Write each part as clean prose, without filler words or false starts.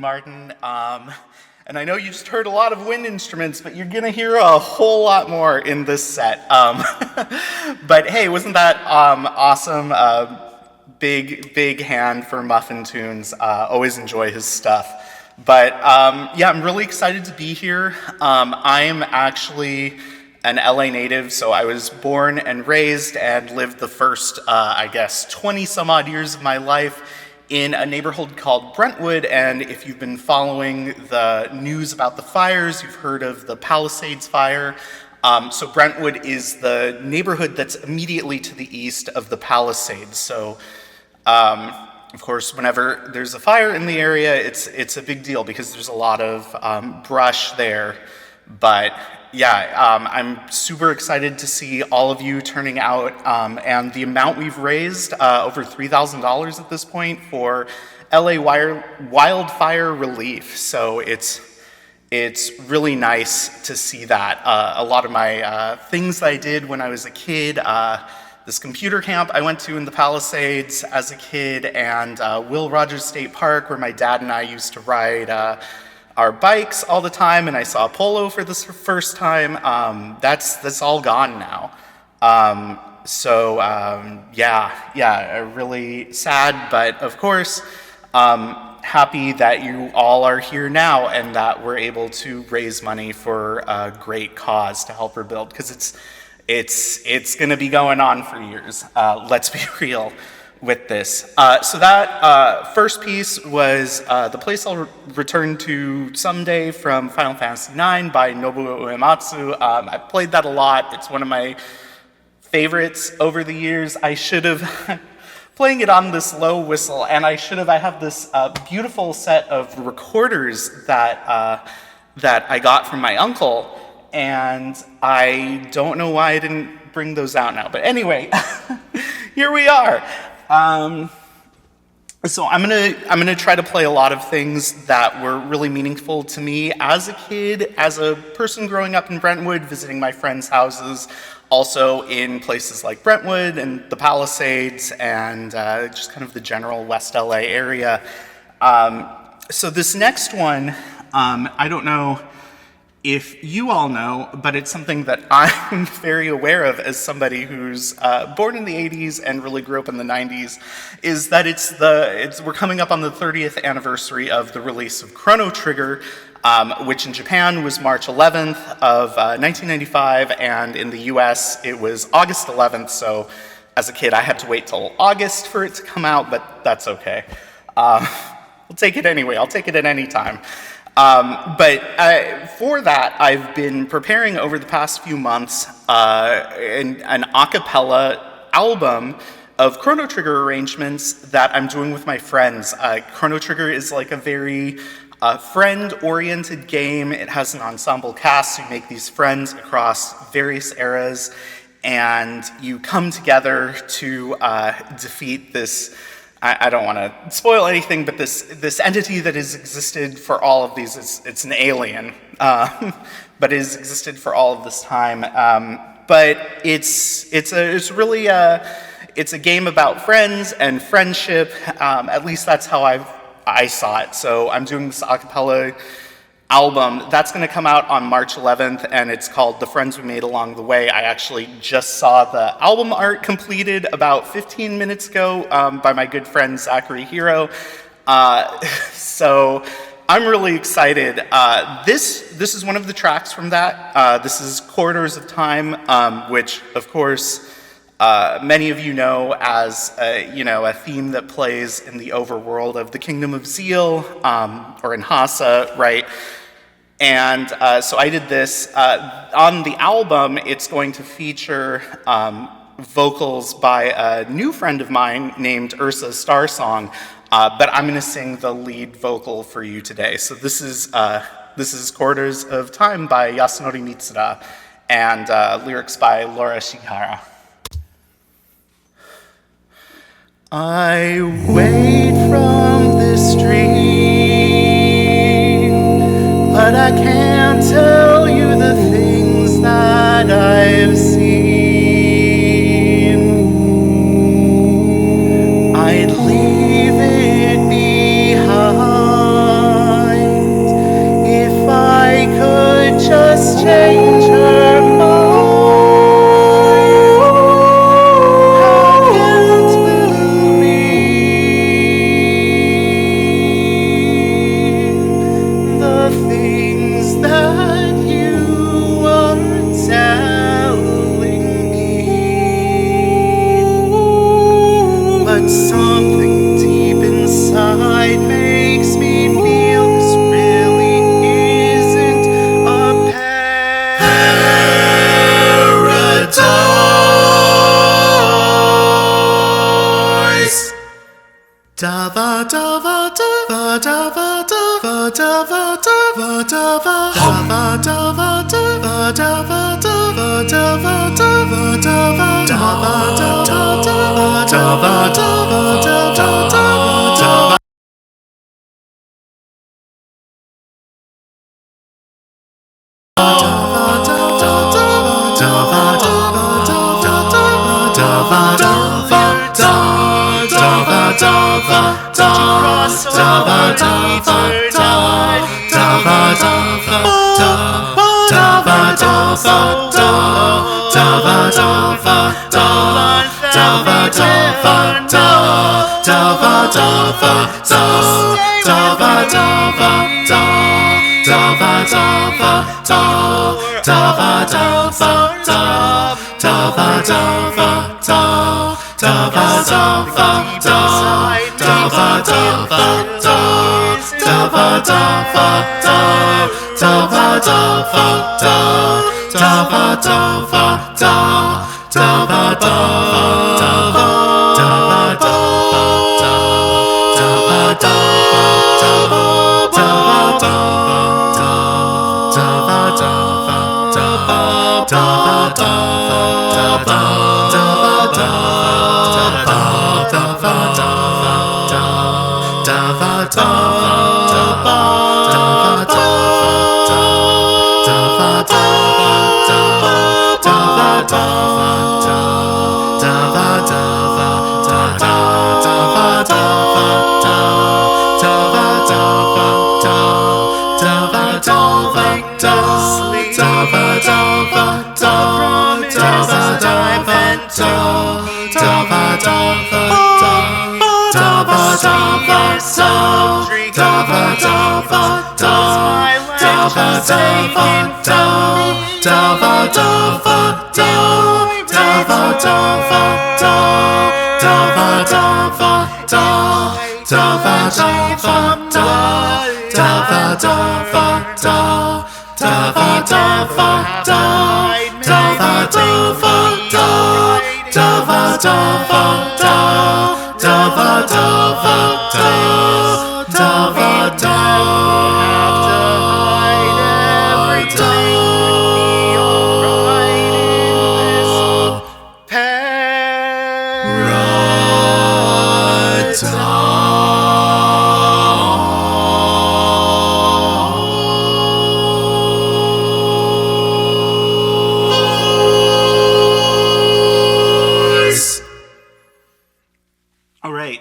Martyn. And I know you just heard a lot of wind instruments, but you're gonna hear a whole lot more in this set. But hey, wasn't that awesome? Big hand for muffin tunes. Always enjoy his stuff. But yeah, I'm really excited to be here. I'm actually an LA native, so I was born and raised and lived the first, I guess, 20 some odd years of my life in a neighborhood called Brentwood. And if you've been following the news about the fires, you've heard of the Palisades fire. So Brentwood is the neighborhood that's immediately to the east of the Palisades. So of course, whenever there's a fire in the area, it's a big deal because there's a lot of brush there. But yeah, I'm super excited to see all of you turning out, and the amount we've raised, over $3,000 at this point for LA Wildfire Relief. So it's really nice to see that. A lot of my things that I did when I was a kid, this computer camp I went to in the Palisades as a kid, and Will Rogers State Park, where my dad and I used to ride our bikes all the time, and I saw Polo for the first time. That's all gone now. Yeah, really sad, but of course, happy that you all are here now and that we're able to raise money for a great cause to help rebuild, because it's gonna be going on for years. Let's be real with this. So that first piece was The Place I'll Return to Someday from Final Fantasy IX by Nobuo Uematsu. I've played that a lot. It's one of my favorites over the years. I should have, playing it on this low whistle, and I have this beautiful set of recorders that I got from my uncle, and I don't know why I didn't bring those out now. But anyway, here we are. So I'm gonna try to play a lot of things that were really meaningful to me as a kid, as a person growing up in Brentwood, visiting my friends' houses, also in places like Brentwood and the Palisades, and just kind of the general West LA area. So this next one, I don't know if you all know, but it's something that I'm very aware of as somebody who's born in the 80s and really grew up in the 90s, is that we're coming up on the 30th anniversary of the release of Chrono Trigger, which in Japan was March 11th of 1995, and in the US it was August 11th, so as a kid I had to wait till August for it to come out, but that's okay. I'll take it anyway, I'll take it at any time. But for that, I've been preparing over the past few months an a cappella album of Chrono Trigger arrangements that I'm doing with my friends. Chrono Trigger is like a very friend-oriented game. It has an ensemble cast. You make these friends across various eras, and you come together to defeat this, I don't want to spoil anything, but this entity that has existed for all of these, it's an alien, but it has existed for all of this time. But it's really a game about friends and friendship. At least that's how I saw it. So I'm doing this a cappella album that's going to come out on March 11th, and it's called The Friends We Made Along the Way. I actually just saw the album art completed about 15 minutes ago by my good friend Zachary Hero. So I'm really excited. This is one of the tracks from that. This is Corridors of Time, which of course many of you know as a theme that plays in the overworld of the Kingdom of Zeal, or in Hasa, right? And so I did this. On the album, it's going to feature vocals by a new friend of mine named Ursa Starsong, but I'm going to sing the lead vocal for you today. So this is Corridors of Time by Yasunori Mitsuda, and lyrics by Laura Shihara. I wait from this stream, but I can't tell you the things that I've seen. I'd leave it behind Dava dava dava dava dava dava dava dava dava dava dava dava dava dava dava dava dava dava dava dava.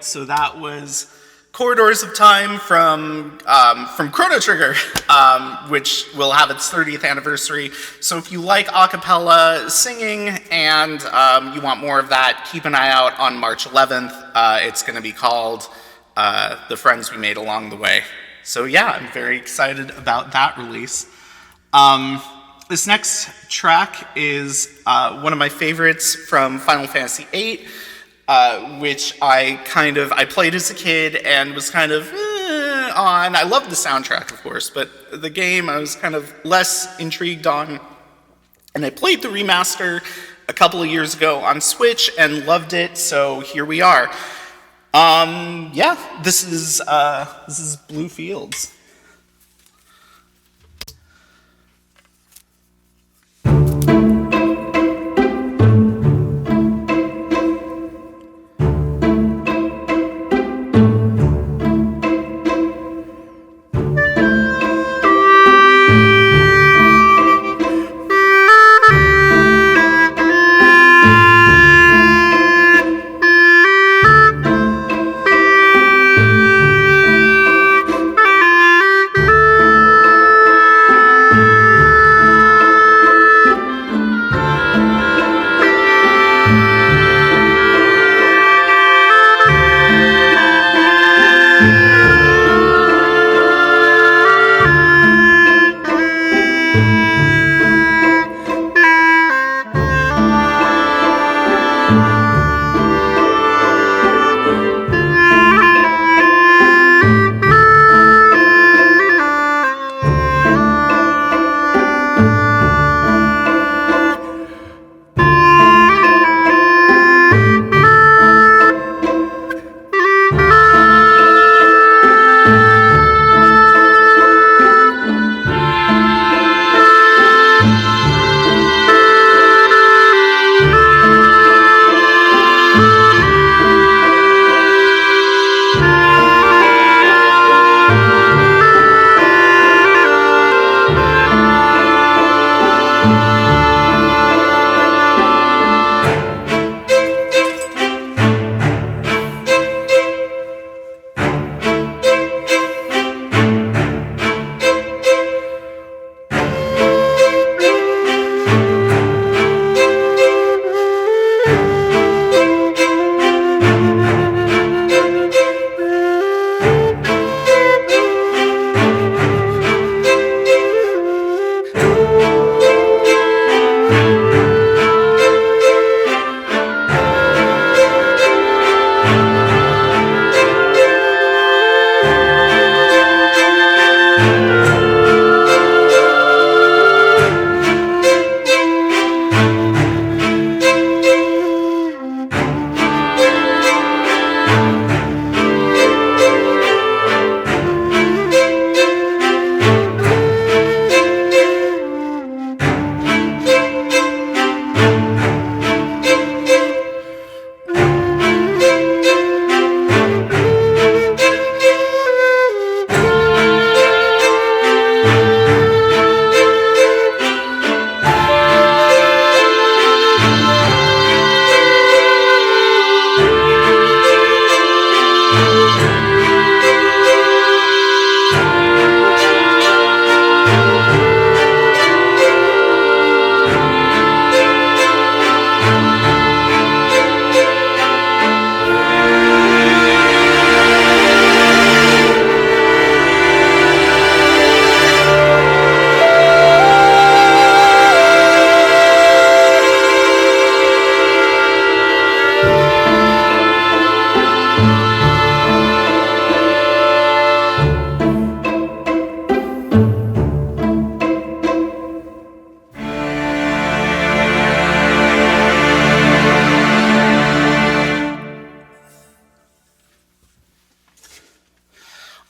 So that was Corridors of Time from Chrono Trigger, which will have its 30th anniversary. So if you like a cappella singing and you want more of that, keep an eye out on March 11th. It's going to be called The Friends We Made Along the Way. So yeah, I'm very excited about that release. This next track is one of my favorites from Final Fantasy VIII. Which I played as a kid and was kind of on. I loved the soundtrack, of course, but the game I was kind of less intrigued on. And I played the remaster a couple of years ago on Switch and loved it, so here we are. This is Blue Fields.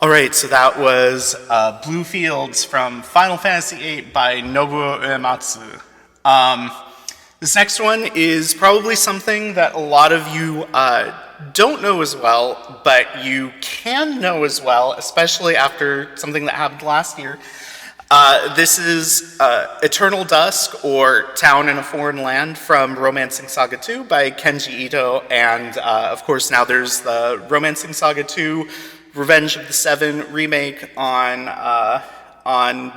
All right, so that was Blue Fields from Final Fantasy VIII by Nobuo Uematsu. This next one is probably something that a lot of you don't know as well, but you can know as well, especially after something that happened last year. This is Eternal Dusk, or Town in a Foreign Land, from Romancing Saga 2 by Kenji Ito, and of course now there's the Romancing Saga 2 Revenge of the Seven remake on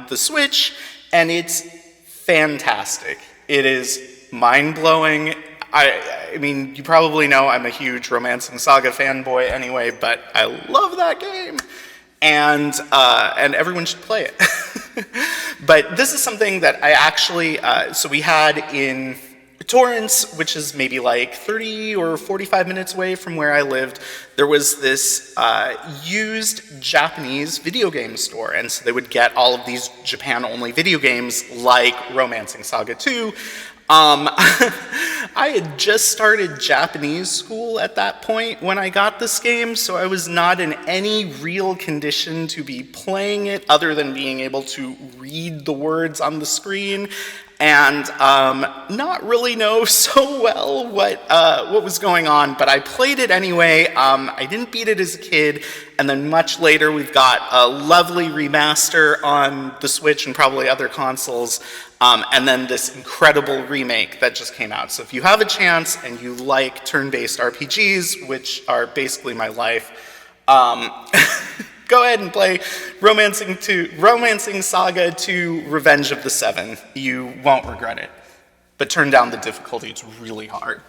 the Switch, and it's fantastic. It is mind-blowing. I mean, you probably know I'm a huge Romancing Saga fanboy anyway, but I love that game, and everyone should play it. But this is something that I actually, so we had in Torrance, which is maybe like 30 or 45 minutes away from where I lived. There was this used Japanese video game store, and so they would get all of these Japan-only video games like Romancing Saga 2. I had just started Japanese school at that point when I got this game, so I was not in any real condition to be playing it other than being able to read the words on the screen, and not really know so well what was going on, but I played it anyway. I didn't beat it as a kid, and then much later we've got a lovely remaster on the Switch and probably other consoles, and then this incredible remake that just came out. So if you have a chance and you like turn-based RPGs, which are basically my life, go ahead and play Romancing Saga 2 Revenge of the Seven. You won't regret it. But turn down the difficulty, it's really hard.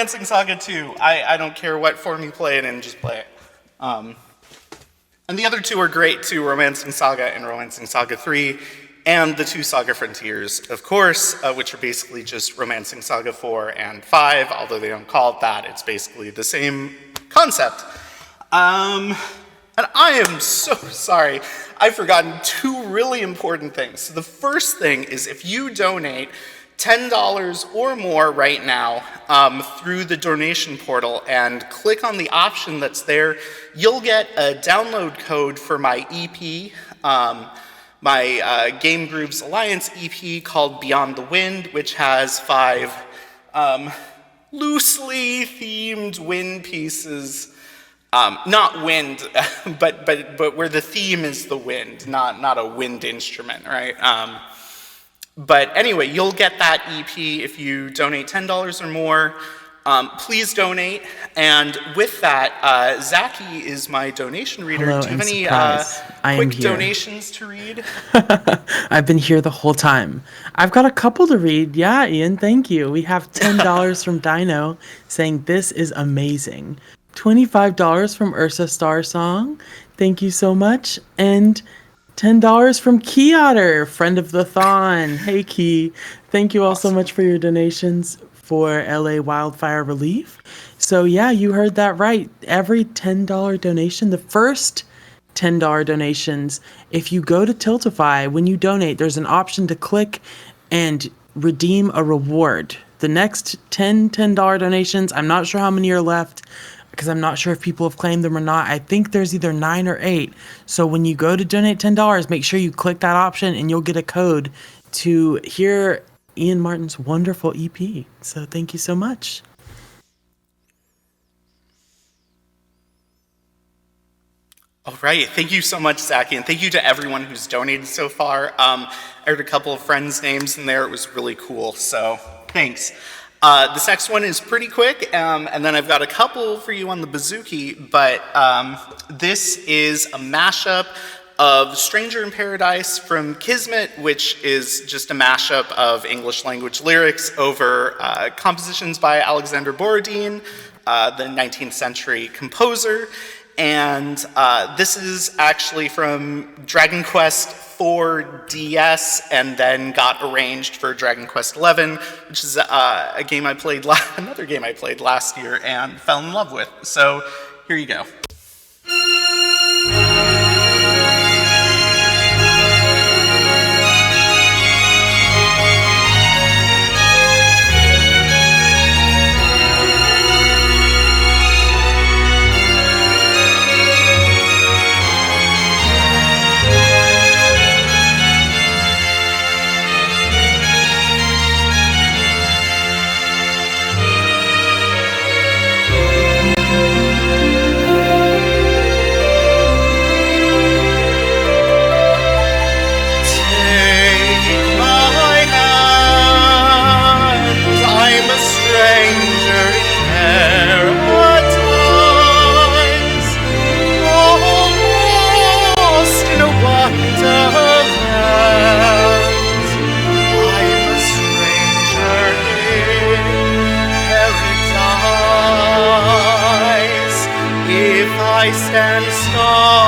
Romancing Saga 2. I don't care what form you play it in, just play it. And the other two are great too, Romancing Saga and Romancing Saga 3, and the two Saga Frontiers, of course, which are basically just Romancing Saga 4 and 5, although they don't call it that, it's basically the same concept. And I am so sorry, I've forgotten two really important things. So the first thing is if you donate $10 or more right now through the donation portal and click on the option that's there, you'll get a download code for my EP, my Game Grooves Alliance EP called Beyond the Wind, which has 5 loosely themed wind pieces. Not wind, but where the theme is the wind, not a wind instrument, right? But anyway, you'll get that EP if you donate $10 or more. Please donate. And with that, Zachy is my donation reader. Hello, do you have any quick donations to read? I've been here the whole time. I've got a couple to read. Yeah, Ian, thank you. We have $10 from Dino saying this is amazing. $25 from Ursa Star Song. Thank you so much. And $10 from Key Otter, friend of the Thon. Hey, Key. Thank you all so much for your donations for LA Wildfire Relief. So yeah, you heard that right. Every $10 donation, the first $10 donations, if you go to Tiltify, when you donate, there's an option to click and redeem a reward. The next $10 donations, I'm not sure how many are left, because I'm not sure if people have claimed them or not. I think there's either 9 or 8. So when you go to donate $10, make sure you click that option and you'll get a code to hear Ian Martyn's wonderful EP. So thank you so much. All right, thank you so much, Zachy, and thank you to everyone who's donated so far. I heard a couple of friends' names in there. It was really cool, so thanks. This next one is pretty quick, and then I've got a couple for you on the bouzouki, but this is a mashup of Stranger in Paradise from Kismet, which is just a mashup of English language lyrics over compositions by Alexander Borodin, the 19th century composer. And this is actually from Dragon Quest IV DS, and then got arranged for Dragon Quest XI, which is a game I played, another game I played last year and fell in love with. So here you go. I stand starry-eyed,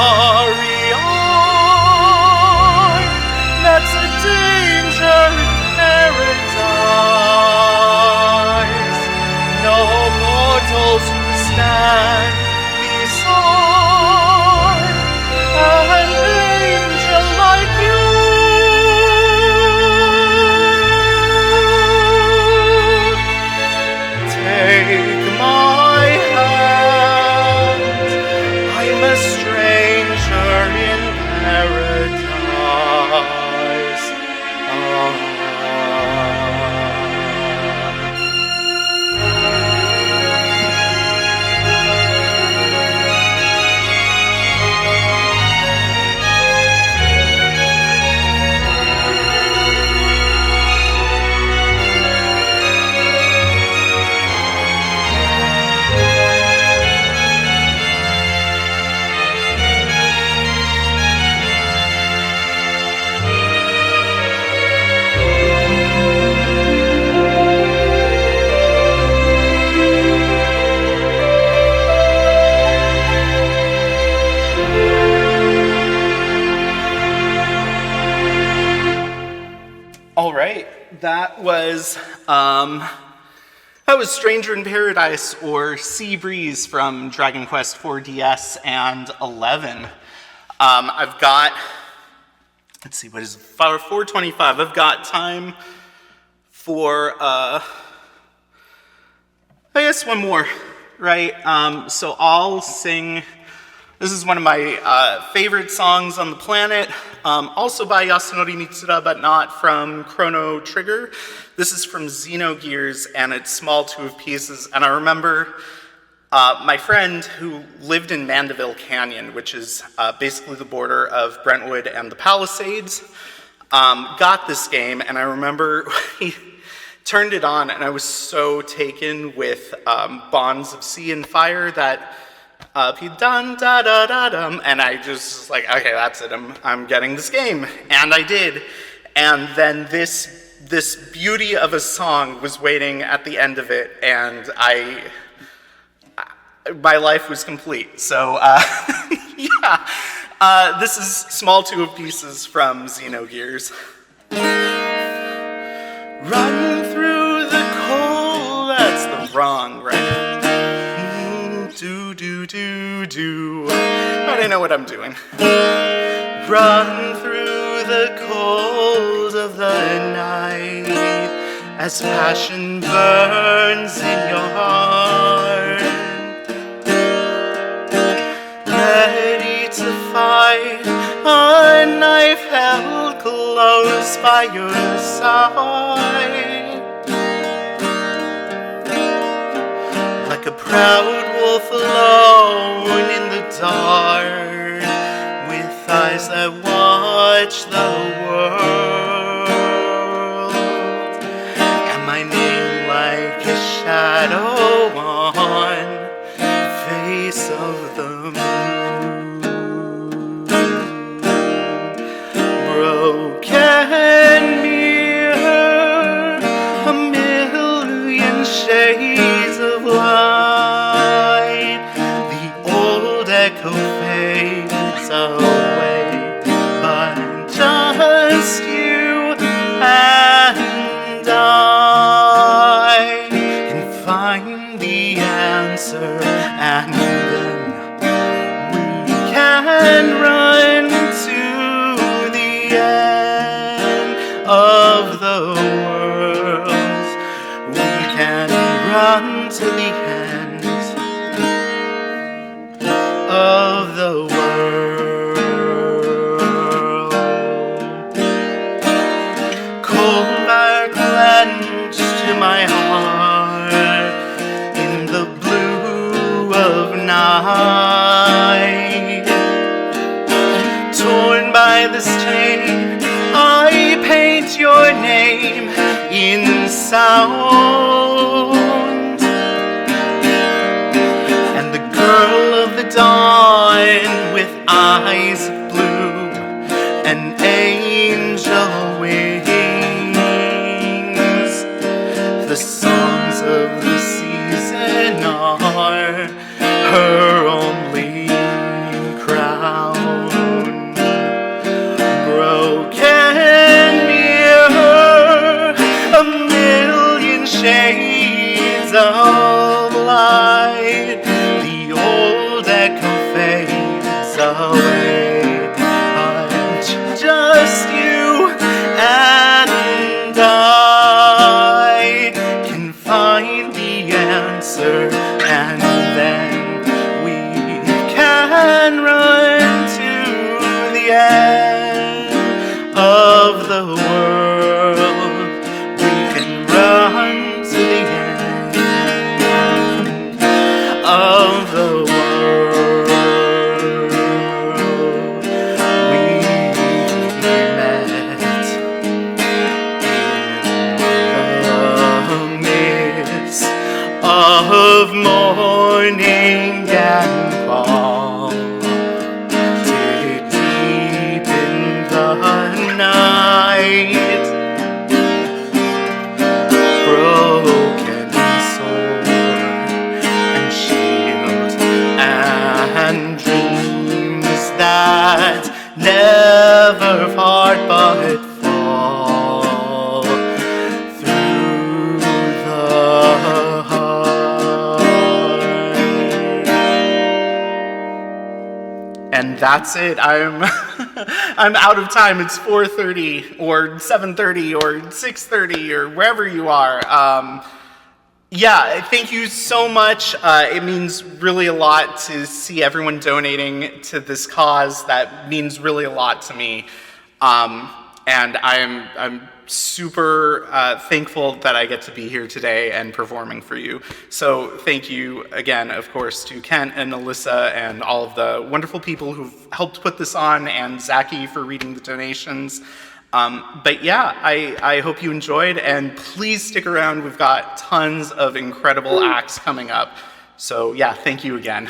that's a danger in paradise. No mortals who stand beside an angel like you. Take my hand, I'm a stranger in paradise. was Stranger in Paradise, or Sea Breeze from Dragon Quest IV DS and 11. I've got, let's see, what is it, 4:25. I've got time for, I guess one more, right? So I'll sing, this is one of my favorite songs on the planet, also by Yasunori Mitsuda, but not from Chrono Trigger. This is from Xenogears, and it's Small Two of Pieces. And I remember my friend who lived in Mandeville Canyon, which is basically the border of Brentwood and the Palisades, got this game, and I remember he turned it on, and I was so taken with Bonds of Sea and Fire that he dun da da da dum, and I just was like, okay, that's it. I'm getting this game, and I did. And then this beauty of a song was waiting at the end of it, and my life was complete. So yeah, this is Small Two of Pieces from Xenogears. Run through the cold. That's the wrong record. Do. I don't know what I'm doing. Run through the cold of the night as passion burns in your heart. Ready to fight, a knife held close by your side. Like a proud wolf alone in the dark, with eyes that watch the world, and my name like a shadow on the face of the moon. Broken mirror, a million shades of light, the old echo fades away, but just you and I can find the answer, and then we can run to the end of the world. We can run to the end of the world. Cold fire clenched to my heart in the blue of night. Torn by this chain, I paint your name in sound, and the girl of the dawn with eyes of blue and angel wings. The songs of the season are her only crown. Broken mirror, a million shades of light, the old echo fades away, but just you and I can find the answer, and then we can run to the end of the world. We can run to the end of the world. We met in the midst of morning and calm, dig deep in the night. Broken sword and shield and dreams that never part but fall through And that's it. I'm I'm out of time. It's 4:30 or 7:30 or 6:30 or wherever you are. Yeah, thank you so much. It means really a lot to see everyone donating to this cause. That means really a lot to me. And I'm super thankful that I get to be here today and performing for you. So thank you again, of course, to Kent and Alyssa and all of the wonderful people who've helped put this on, and Zachy for reading the donations. But yeah, I hope you enjoyed, and please stick around. We've got tons of incredible acts coming up. So yeah, thank you again.